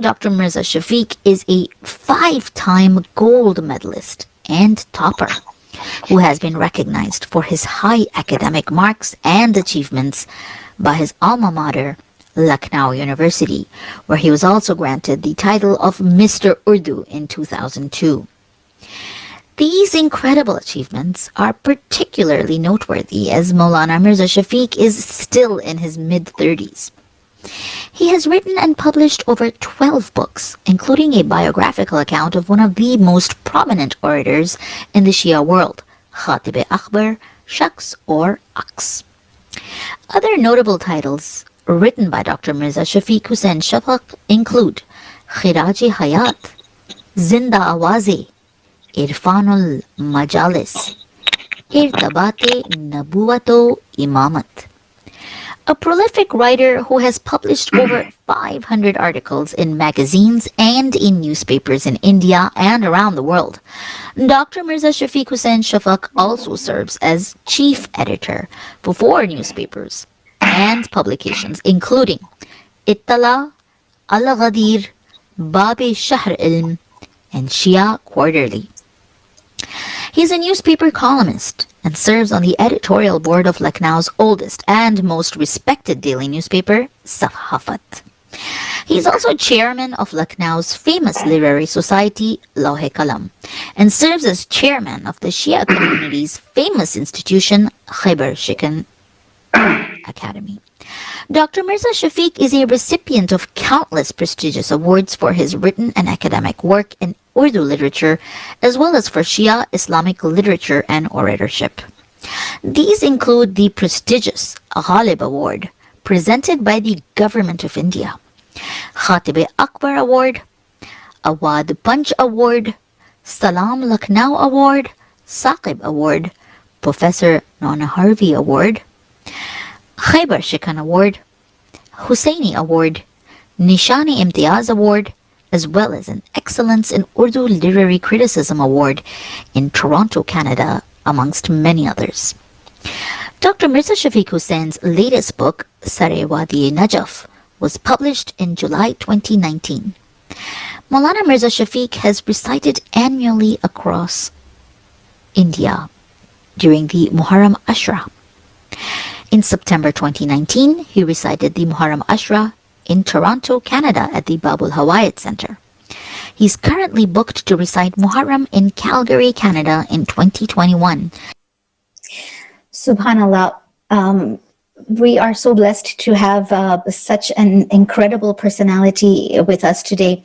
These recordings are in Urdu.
Dr.Mrza Shafiq is a 5-time gold medalist and topper who has been recognized for his high academic marks and achievements by his alma mater, Lucknow University, where he was also granted the title of Mr. Urdu in 2002. These incredible achievements are particularly noteworthy as Maulana Mirza Shafiq is still in his mid-30s. He has written and published over 12 books, including a biographical account of one of the most prominent orators in the Shia world, Khatib Akbar, Shaks or Aks. Other notable titles written by Dr. Mirza Shafiq Hussain Shafaq include Khiraj Hayat, Zinda Awaze, Irfanul Majalis, Irtabate Nabuwato Imamat. A prolific writer who has published over 500 articles in magazines and in newspapers in India and around the world, Dr. Mirza Shafiq Hussain Shafaq also serves as chief editor for 4 newspapers and publications including Ittala, Al-Ghadir, Bab-e-Shahr Ilm, and Shia Quarterly. He is a newspaper columnist and serves on the editorial board of Lucknow's oldest and most respected daily newspaper, Safhafat. He is also chairman of Lucknow's famous literary society, Lauhe-Kalam, and serves as chairman of the Shia community's famous institution, Khyber Shikan Academy. Dr. Mirza Shafiq is a recipient of countless prestigious awards for his written and academic work in Urdu literature, as well as for Shia Islamic literature and oratorship. These include the prestigious Ghalib Award, presented by the Government of India, Khatib Akbar Award, Awad Punch Award, Salam Lucknow Award, Saqib Award, Professor Nona Harvey Award, Khyber Shikan Award, Hussaini Award, Nishani Imtiaz Award, as well as an Excellence in Urdu Literary Criticism Award in Toronto, Canada, amongst many others. Dr. Mirza Shafiq Hussein's latest book, Sare-Wadi-e-Najaf, was published in July 2019. Maulana Mirza Shafiq has recited annually across India during the Muharram Ashra. In September 2019, he recited the Muharram Ashra in Toronto, Canada at the Babul Hawayat Center. He's currently booked to recite Muharram in Calgary, Canada in 2021. Subhanallah, we are so blessed to have such an incredible personality with us today.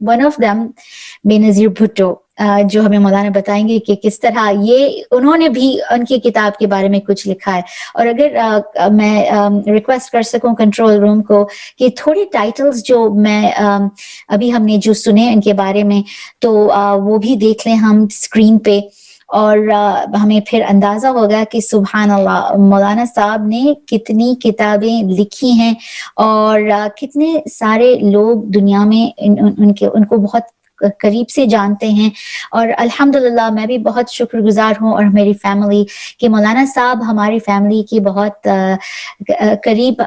One of them, Benazir Bhutto, جو ہمیں مولانا بتائیں گے کہ کس طرح یہ انہوں نے بھی ان کی کتاب کے بارے میں کچھ لکھا ہے. اور اگر میں ریکویسٹ کر سکوں کنٹرول روم کو کہ تھوڑے ٹائٹلز جو میں ابھی ہم نے جو سنے ان کے بارے میں تو وہ بھی دیکھ لیں ہم اسکرین پہ, اور ہمیں پھر اندازہ ہوگا کہ سبحان اللہ مولانا صاحب نے کتنی کتابیں لکھی ہیں اور کتنے سارے لوگ دنیا میں ان کو بہت قریب سے جانتے ہیں. اور الحمدللہ میں بھی بہت شکر گزار ہوں اور میری فیملی کہ مولانا صاحب ہماری فیملی کی بہت قریب,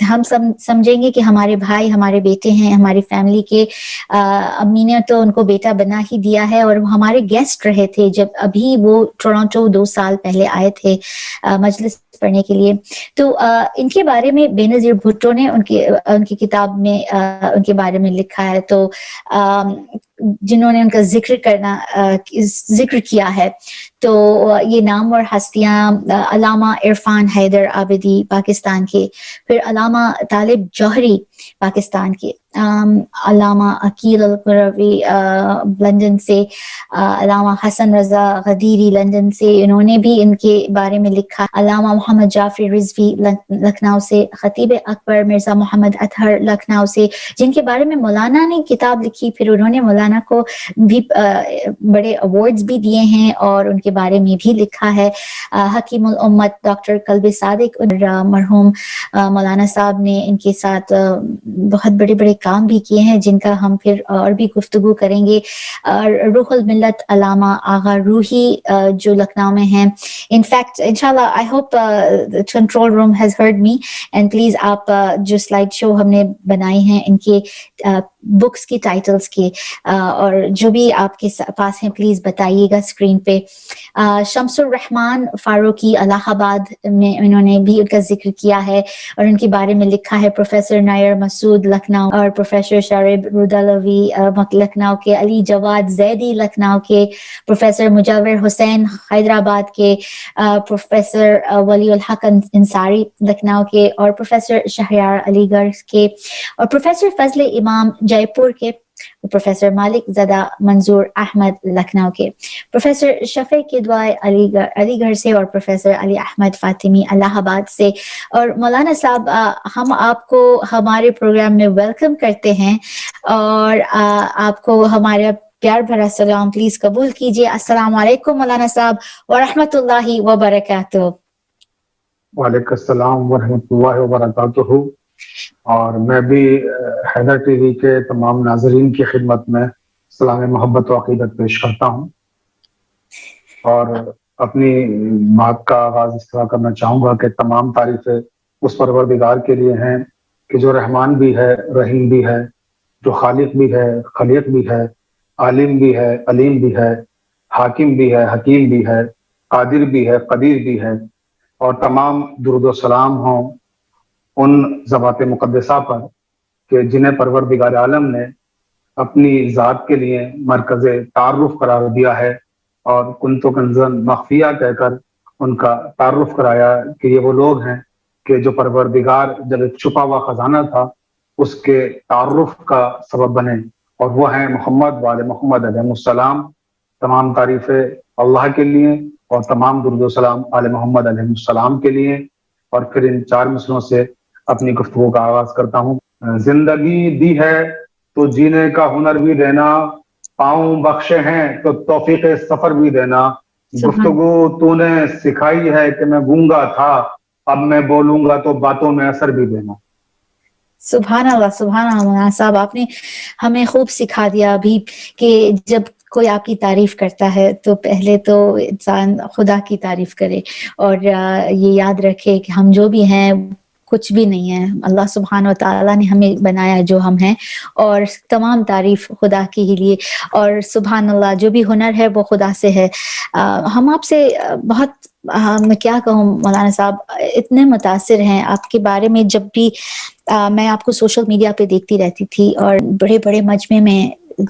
ہم سمجھیں گے کہ ہمارے بھائی ہمارے بیٹے ہیں ہماری فیملی کے. امی نے تو ان کو بیٹا بنا ہی دیا ہے اور وہ ہمارے گیسٹ رہے تھے جب ابھی وہ ٹورانٹو 2 سال پہلے آئے تھے مجلس پڑھنے کے لیے. تو ان کے بارے میں بے نظیر بھٹو نے ان کی کتاب میں ان کے بارے میں لکھا ہے, تو جنہوں نے ان کا ذکر کیا ہے. تو یہ نامور ہستیاں علامہ عرفان حیدر آبدی پاکستان کے, پھر علامہ طالب جوہری پاکستان کے, علامہ عقیل القروی لندن سے, علامہ حسن رضا غدیری لندن سے, انہوں نے بھی ان کے بارے میں لکھا. علامہ محمد جعفر رضوی لکھنؤ سے, خطیب اکبر مرزا محمد اطہر لکھنؤ سے, جن کے بارے میں مولانا نے کتاب لکھی. پھر انہوں نے مولانا کو بھی بڑے ایوارڈز بھی دیے ہیں اور ان کے بارے میں بھی لکھا ہے. حکیم الامت ڈاکٹر قلب صادق اور مرحوم مولانا صاحب نے ان کے ساتھ بہت بڑے بڑے کام بھی کیے ہیں جن کا ہم پھر اور بھی گفتگو کریں گے. روح الملت علامہ آغا روحی جو لکھنؤ میں ہیں. انفیکٹ انشاءاللہ I hope control room has heard me, and please آپ جو سلائیڈ شو ہم نے بنائی ہیں ان کے بکس کی ٹائٹلز کے اور جو بھی آپ کے پاس ہیں پلیز بتائیے گا اسکرین پہ. شمس الرحمان فاروقی الہ آباد میں انہوں نے بھی ان کا ذکر کیا ہے اور ان کے بارے میں لکھا ہے. پروفیسر نیر مسعود لکھنؤ اور پروفیسر شارب رودالوی لکھنؤ کے, علی جواد زیدی لکھنؤ کے, پروفیسر مجاور حسین حیدرآباد کے, پروفیسر ولی الحق انصاری لکھنؤ کے, اور پروفیسر شہریار علی گڑھ کے, اور پروفیسر فضل امام جے پور کے, پروفیسر مالک زدہ منظور احمد لکھنؤ کے, پروفیسر شفیق کے دعائے علی گڑھ سے, اور پروفیسر علی احمد فاطمی الہ آباد سے. اور مولانا صاحب ہم آپ کو ہمارے پروگرام میں ویلکم کرتے ہیں اور آپ کو ہمارا پیار بھرا سلام پلیز قبول کیجیے. السلام علیکم مولانا صاحب ورحمۃ اللہ وبرکاتہ. وعلیکم السلام ورحمۃ اللہ وبرکاتہ. اور میں بھی حیدر ٹی وی کے تمام ناظرین کی خدمت میں سلام محبت و عقیدت پیش کرتا ہوں اور اپنی بات کا آغاز اس طرح کرنا چاہوں گا کہ تمام تعریفیں اس پروردگار کے لیے ہیں کہ جو رحمان بھی ہے, رحیم بھی ہے, جو خالق بھی ہے, خلیق بھی ہے, عالم بھی ہے, علیم بھی ہے, حاکم بھی ہے, حکیم بھی ہے, قادر بھی ہے, قدیر بھی ہے. اور تمام درود و سلام ہوں ان ذوات مقدسہ پر کہ جنہیں پروردگار عالم نے اپنی ذات کے لیے مرکز تعارف قرار دیا ہے اور کنت کنزن مخفیہ کہہ کر ان کا تعارف کرایا کہ یہ وہ لوگ ہیں کہ جو پروردگار جب ایک چھپا ہوا خزانہ تھا اس کے تعارف کا سبب بنے, اور وہ ہیں محمد وآل محمد علیہ السلام. تمام تعریفیں اللہ کے لیے اور تمام درود و سلام آل محمد علیہ السلام کے لیے. اور پھر ان 4 مصروں سے اپنی گفتگو کا آغاز کرتا ہوں. زندگی دی ہے تو جینے کا ہنر بھی دینا, پاؤں بخشے ہیں تو توفیق سفر بھی دینا. گفتگو تو نے سکھائی ہے کہ میں گونگا تھا, اب میں بولوں گا تو باتوں میں اثر بھی دینا. سبحان اللہ سبحان اللہ. مولانا صاحب آپ نے ہمیں خوب سکھا دیا ابھی کہ جب کوئی آپ کی تعریف کرتا ہے تو پہلے تو انسان خدا کی تعریف کرے اور یہ یاد رکھے کہ ہم جو بھی ہیں کچھ بھی نہیں ہے, اللہ سبحانہ و تعالیٰ نے ہمیں بنایا جو ہم ہیں, اور تمام تعریف خدا کے ہی لیے. اور سبحان اللہ جو بھی ہنر ہے وہ خدا سے ہے. ہم آپ سے بہت میں کیا کہوں مولانا صاحب, اتنے متاثر ہیں آپ کے بارے میں. جب بھی میں آپ کو سوشل میڈیا پہ دیکھتی رہتی تھی اور بڑے بڑے مجمع میں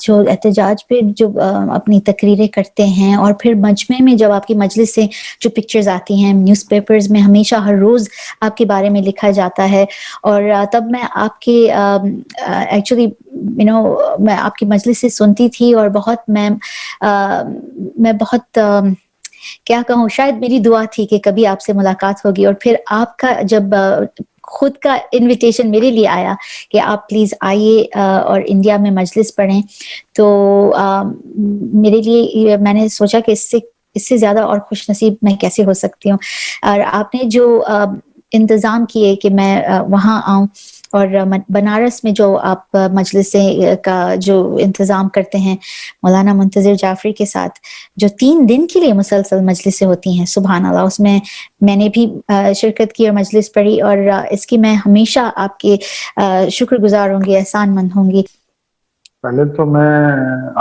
جو احتجاج پہ جو اپنی تقریریں کرتے ہیں، اور پھر مجمع میں جب آپ کی مجلس سے جو پکچرز آتی ہیں، نیوز پیپرز میں ہمیشہ ہر روز آپ کے بارے میں لکھا جاتا ہے، اور تب میں آپ کے ایکچولی میں آپ کی مجلس سے سنتی تھی، اور بہت میں بہت کیا کہوں، شاید میری دعا تھی کہ کبھی آپ سے ملاقات ہوگی، اور پھر آپ کا جب خود کا انویٹیشن میرے لیے آیا کہ آپ پلیز آئیے اور انڈیا میں مجلس پڑھیں، تو میرے لیے میں نے سوچا کہ اس سے زیادہ اور خوش نصیب میں کیسے ہو سکتی ہوں، اور آپ نے جو انتظام کیے کہ میں وہاں آؤں، اور بنارس میں جو آپ مجلس کا جو انتظام کرتے ہیں مولانا منتظر جعفری کے ساتھ، جو 3 دن کے لیے مسلسل مجلسیں ہوتی ہیں، سبحان اللہ، اس میں نے بھی شرکت کی اور مجلس پڑھی، اور اس کی میں ہمیشہ آپ کے شکر گزار ہوں گی، احسان مند ہوں گی۔ پہلے تو میں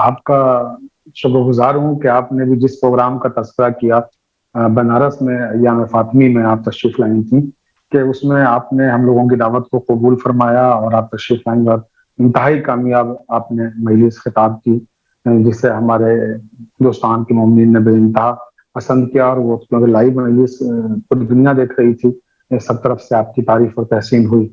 آپ کا شکر گزار ہوں کہ آپ نے بھی جس پروگرام کا تذکرہ کیا بنارس میں ایام فاطمی میں آپ تشریف لائی تھی، کہ اس میں آپ نے ہم لوگوں کی دعوت کو قبول فرمایا اور آپ تشریف لائیں، اور انتہائی کامیاب آپ نے مجلس خطاب کی، جس سے ہمارے ہندوستان کے مومنین نے بے انتہا پسند کیا، اور وہ لائیو مجلس پوری دنیا دیکھ رہی تھی، سب طرف سے آپ کی تعریف اور تحسین ہوئی۔